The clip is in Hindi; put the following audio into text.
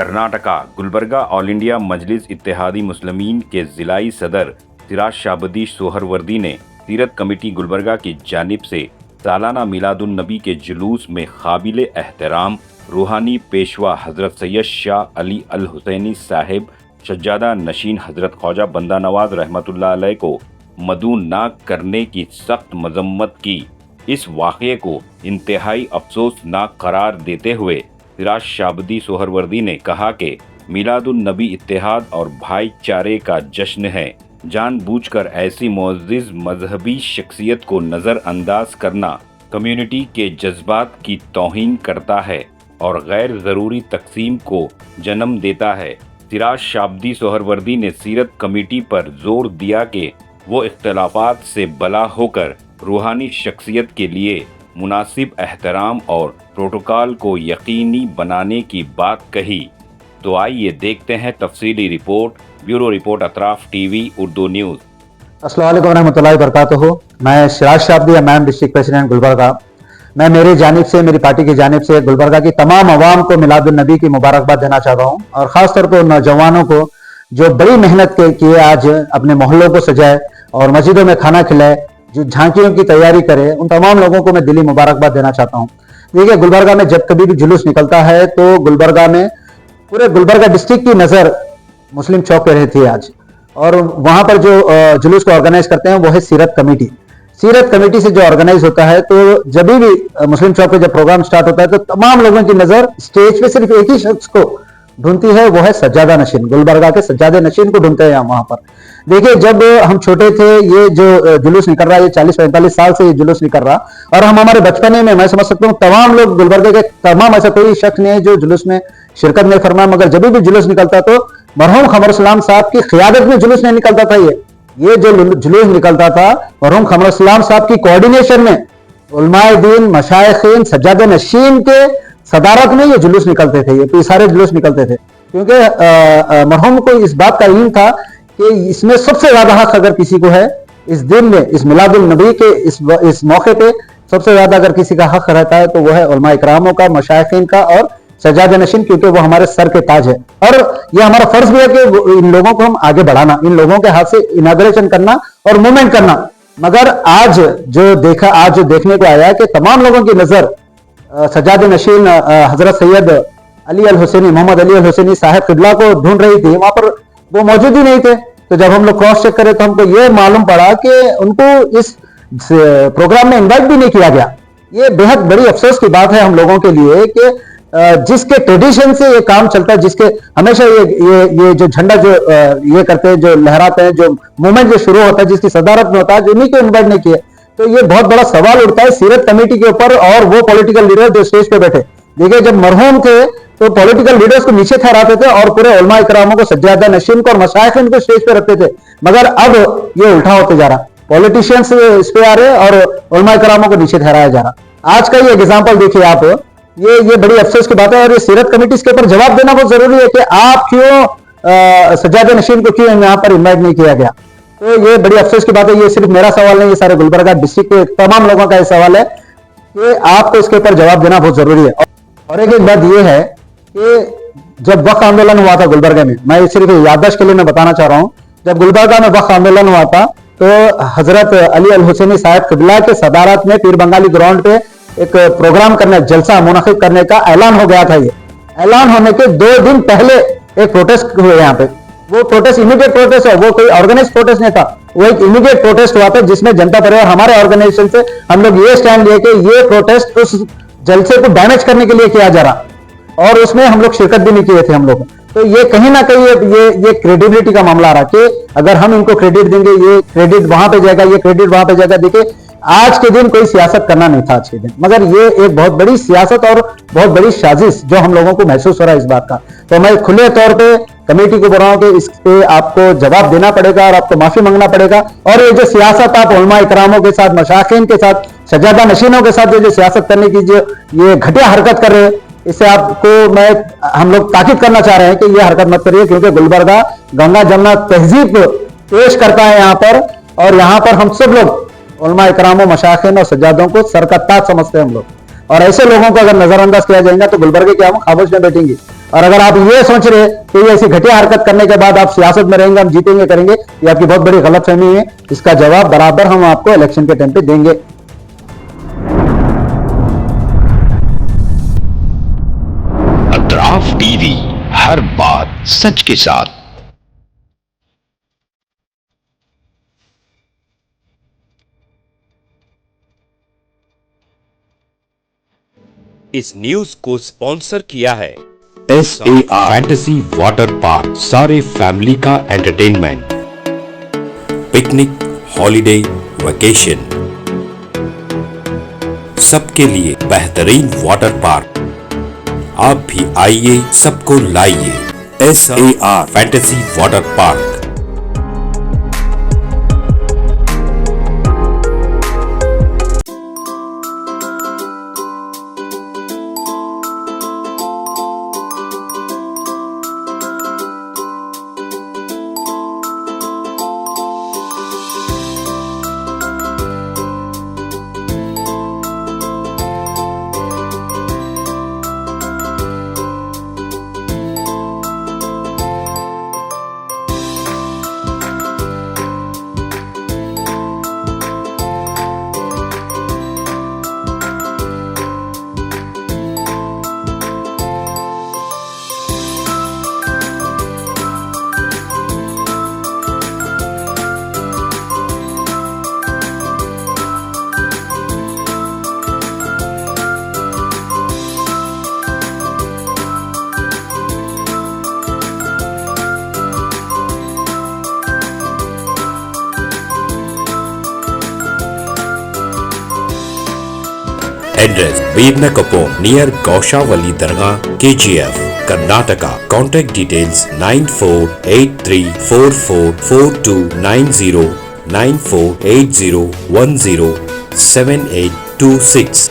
कर्नाटका गुलबर्गा ऑल इंडिया मजलिस इत्तेहादी मुस्लिमीन के ज़िलाई सदर सिराज शाबदी सोहरवर्दी ने सीरत कमेटी गुलबर्गा की जानिब से सालाना मिलादुन नबी के जुलूस में काबिल एहतराम रूहानी पेशवा हज़रत सैयद शाह अली अल हुसैनी साहिब सज्जादा नशीन हज़रत ख्वाजा बंदा नवाज रहमतुल्लाह अलैह को मदऊ न करने की सख्त मजम्मत की। इस वाक़ये को इंतहाई अफसोसनाक करार देते हुए सिराज शाबदी सोहरवर्दी ने कहा कि मिलादुन नबी इत्तेहाद और भाईचारे का जश्न है। जानबूझकर ऐसी मुअज़्ज़िज़ मजहबी शख्सियत को नज़रअंदाज करना कम्युनिटी के जज्बात की तौहीन करता है और गैर ज़रूरी तकसीम को जन्म देता है। सिराज शाबदी सोहरवर्दी ने सीरत कमेटी पर जोर दिया कि वो इख्तलाफात से बला होकर रूहानी शख्सियत के लिए मुनासिब एहतराम और प्रोटोकॉल को यकीनी बनाने की बात कही। तो आइए देखते हैं तफसीली report. Bureau report Atraf TV Urdu news. अस्सलाम वालेकुम रहमतुल्लाहि व बरकातुहू। मैं सिराज शाबदी अम्माम डिस्ट्रिक्ट प्रेसिडेंट गुलबर्गा। मैं मेरी जानिब से, मेरी पार्टी की जानिब से गुलबर्गा की तमाम अवाम को मिलादुन नबी की मुबारकबाद देना चाहता हूँ और ख़ास तौर पर उन नौजवानों को जो बड़ी मेहनत किए आज अपने मोहल्लों को सजाए और मस्जिदों में खाना खिलाए, जो झांकियों की तैयारी करे, उन तमाम लोगों को मैं दिली मुबारकबाद देना चाहता हूँ। देखिए, गुलबर्गा में जब कभी भी जुलूस निकलता है तो गुलबर्गा में पूरे गुलबर्गा डिस्ट्रिक्ट की नज़र मुस्लिम चौक पे रहती है आज, और वहां पर जो जुलूस को ऑर्गेनाइज करते हैं वो है सीरत कमेटी। सीरत कमेटी से जो ऑर्गेनाइज होता है, तो जब भी मुस्लिम चौक पे जब प्रोग्राम स्टार्ट होता है तो तमाम लोगों की नजर स्टेज पे सिर्फ एक ही शख्स को ढूंढती है, वो है सज्जादा नशीन। गुलबर्गा के सज्जादे नशीन को ढूंढते हैं वहां पर। देखिए, जब हम छोटे थे, ये जो जुलूस निकल रहा है, ये 40-45 साल से ये जुलूस निकल रहा, और हम हमारे बचपने में, मैं समझ सकता हूँ तमाम लोग गुलबर्गा के तमाम, ऐसा कोई शख्स नहीं है जो जुलूस में शिरकत नहीं फरमाया, मगर जब भी जुलूस निकलता तो मरहूम क़मर इस्लाम साहब की क़ियादत में जुलूस नहीं निकलता था। ये जो जुलूस निकलता था मरहूम क़मर इस्लाम साहब की कोऑर्डिनेशन में, उलमाए दीन, मशाइखीन, सज्जादे नशीन के सदारत में ये जुलूस निकलते थे। ये सारे जुलूस निकलते थे क्योंकि मरहूम को इस बात का इल्म था कि इसमें सबसे ज्यादा हक अगर किसी को है इस दिन में, इस मिलादुल नबी के इस मौके पे सबसे ज्यादा अगर किसी का हक रहता है तो वह है उलमा इकरामों का, मशाइखीन का और सज्जादे नशीन, क्योंकि वो हमारे सर के ताज है। और ये हमारा फर्ज भी है कि इन लोगों को हम आगे बढ़ाना, इन लोगों के हाथ से इनाग्रेशन करना और मूवमेंट करना। मगर आज जो देखने को आया कि तमाम लोगों की नजर सज्जादे नशीन हजरत सैयद अली अल हुसैनी, मोहम्मद अली अल हुसैनी साहिब किबला को ढूंढ रही थी, वहां पर वो मौजूद ही नहीं थे। तो जब हम लोग क्रॉस चेक करे तो हमको ये मालूम पड़ा कि उनको इस प्रोग्राम में इन्वाइट भी नहीं किया गया। ये बेहद बड़ी अफसोस की बात है हम लोगों के लिए कि जिसके ट्रेडिशन से ये काम चलता है, जिसके हमेशा ये जो झंडा जो ये करते हैं, जो लहराते हैं, जो मूवमेंट जो शुरू होता है, जिसकी सदारत में होता है, उन्हीं को इन्वाइट नहीं किए, तो ये बहुत बड़ा सवाल उठता है सीरत कमेटी के ऊपर और वो पॉलिटिकल लीडर जो स्टेज पे बैठे। देखिए, जब मरहूम थे तो पॉलिटिकल लीडर्स को नीचे ठहराते थे और पूरे उलमा इकरामों को, सज्जादा नशीन को और मशाइखीन को स्टेज पे रखते थे। मगर अब ये उल्टा होते जा रहा, पॉलिटिशियंस इस पे आ रहे और उलमा इकरामों को नीचे ठहराया जा रहा। आज का ये एग्जाम्पल देखिए आप, ये बड़ी अफसोस की बात है और ये सीरत कमेटी इसके ऊपर जवाब देना बहुत जरूरी है कि आप क्यों सज्जादा नशीन को क्यों यहाँ पर इन्वाइट नहीं किया गया। तो ये बड़ी अफसोस की बात है। ये सिर्फ मेरा सवाल नहीं, ये सारे गुलबर्गा डिस्ट्रिक्ट के तमाम लोगों का ये सवाल है कि आपको इसके ऊपर जवाब देना बहुत जरूरी है। और एक बात ये है कि जब वक्फ आंदोलन हुआ था गुलबर्गा में, मैं सिर्फ याददाश्त के लिए मैं बताना चाह रहा हूं, जब गुलबर्गा में वक्फ आंदोलन हुआ था तो हजरत अली अल हुसैनी साहिब किबला के सदारत में पीर बंगाली ग्राउंड पे एक प्रोग्राम करने, जलसा मुनक़िद करने का ऐलान हो गया था। ये ऐलान होने के 2 दिन पहले एक प्रोटेस्ट हुए यहाँ पे। वो प्रोटेस्ट इमीडिएट प्रोटेस्ट है, वो कोई ऑर्गेनाइज प्रोटेस्ट नहीं था, वो एक इमीडिएट प्रोटेस्ट हुआ था जिसमें जनता परिवार हमारे ऑर्गेनाइजेशन से हम लोग ये स्टैंड लिए कि ये प्रोटेस्ट उस जलसे को डैमेज करने के लिए किया जा रहा, और उसमें हम लोग शिरकत भी नहीं किए थे हम लोग। तो ये कहीं ना कहीं ये क्रेडिबिलिटी का मामला आ रहा कि अगर हम इनको क्रेडिट देंगे, ये क्रेडिट वहां पे जाएगा, ये क्रेडिट वहां पे जाएगा। देखिए, आज के दिन कोई सियासत करना नहीं था आज के दिन, मगर ये एक बहुत बड़ी सियासत और बहुत बड़ी साजिश जो हम लोगों को महसूस हो रहा है इस बात का। तो मैं खुले तौर पे कमेटी को बोल रहा हूं कि इस पे आपको जवाब देना पड़ेगा और आपको माफी मांगना पड़ेगा। और ये जो सियासत आप उलमा इकरामों के साथ, मशाइखीन के साथ, सज्जादा नशीनों के साथ जो सियासत करने की जो ये घटिया हरकत कर रहे हैं, इससे आपको हम लोग ताकीद करना चाह रहे हैं कि ये हरकत मत करिए, क्योंकि गुलबर्गा गंगा जमुना तहजीब पेश करता है यहाँ पर, और यहाँ पर हम सब लोग उलमा इकरामों, मशाइखीन और सज्जादों को सर का ताज समझते हैं हम लोग। और ऐसे लोगों को अगर नजरअंदाज किया जाएगा तो गुलबर्गे के हम खामोश में बैठेंगे। और अगर आप ये सोच रहे कि ये ऐसी घटिया हरकत करने के बाद आप सियासत में रहेंगे, हम जीतेंगे करेंगे, ये आपकी बहुत बड़ी गलतफहमी है। इसका जवाब बराबर हम आपको इलेक्शन के टाइम पे देंगे। अतराफ टीवी, हर बात सच के साथ। इस न्यूज को स्पॉन्सर किया है SAR फैंटेसी वाटर पार्क, सारे फैमिली का एंटरटेनमेंट, पिकनिक, हॉलिडे, वेकेशन, सबके लिए बेहतरीन वाटर पार्क। आप भी आइए, सबको लाइए। SAR fantasy water park. Address Birnakapom near Gaushavali Dargah, KGF, Karnataka. Contact details 9483444290 9480107826.